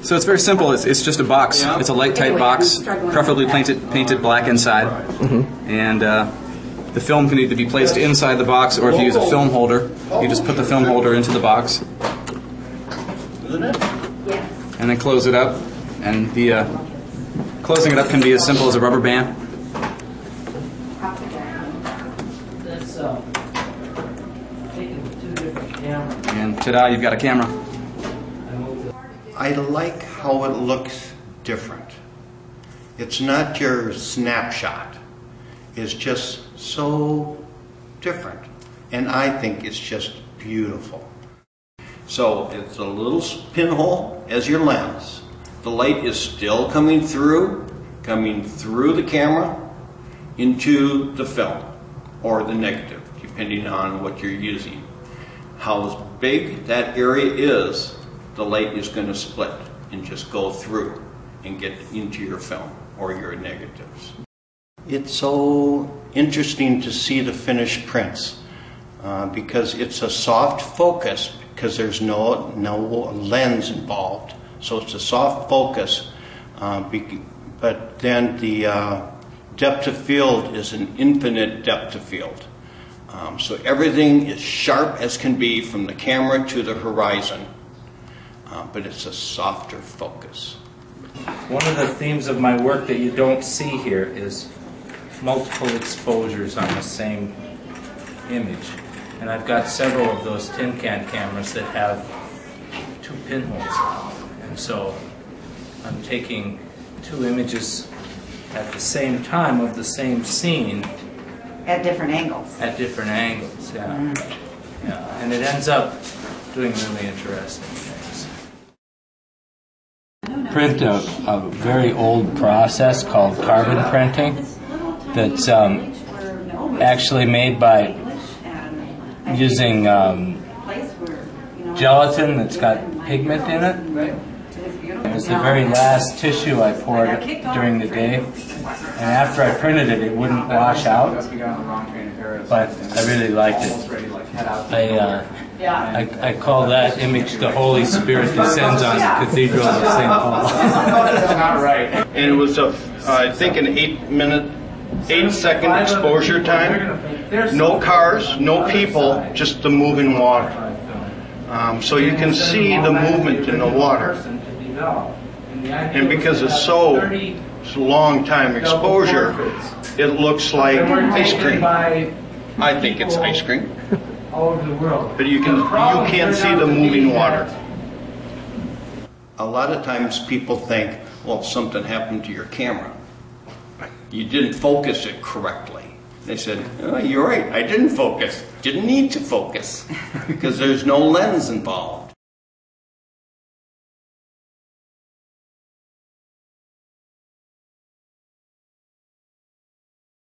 So it's very simple. It's just a box. It's a light tight box, preferably painted black inside. And the film can either be placed inside the box, or if you use a film holder, you just put the film holder into the box and then close it up. And the closing it up can be as simple as a rubber band. And ta-da, you've got a camera. I like how it looks different. It's not your snapshot. It's just so different. And I think it's just beautiful. So it's a little pinhole as your lens. The light is still coming through the camera into the film or the negative, depending on what you're using. How big that area is, the light is going to split and just go through and get into your film or your negatives. It's so interesting to see the finished prints because it's a soft focus because there's no lens involved. So it's a soft focus, but then the depth of field is an infinite depth of field. So everything is sharp as can be from the camera to the horizon, but it's a softer focus. One of the themes of my work that you don't see here is multiple exposures on the same image. And I've got several of those tin can cameras that have two pinholes. And so I'm taking two images at the same time of the same scene. At different angles. At different angles, yeah. Yeah. And it ends up doing really interesting things. Print a very old process called carbon printing that's actually made by using gelatin that's got pigment in it. It was the very last tissue I poured during the day, and after I printed it, it wouldn't wash out, but I really liked it. I call that image the Holy Spirit descends on the Cathedral of St. Paul. And it was, I think, an 8-second exposure time. No cars, no people, just the moving water. So you can see the movement in the water. And because it's so long time exposure, it looks like ice cream. I think it's ice cream. But you can't see the moving water. A lot of times people think, well, something happened to your camera. You didn't focus it correctly. They said, oh, you're right, I didn't focus. Didn't need to focus because there's no lens involved.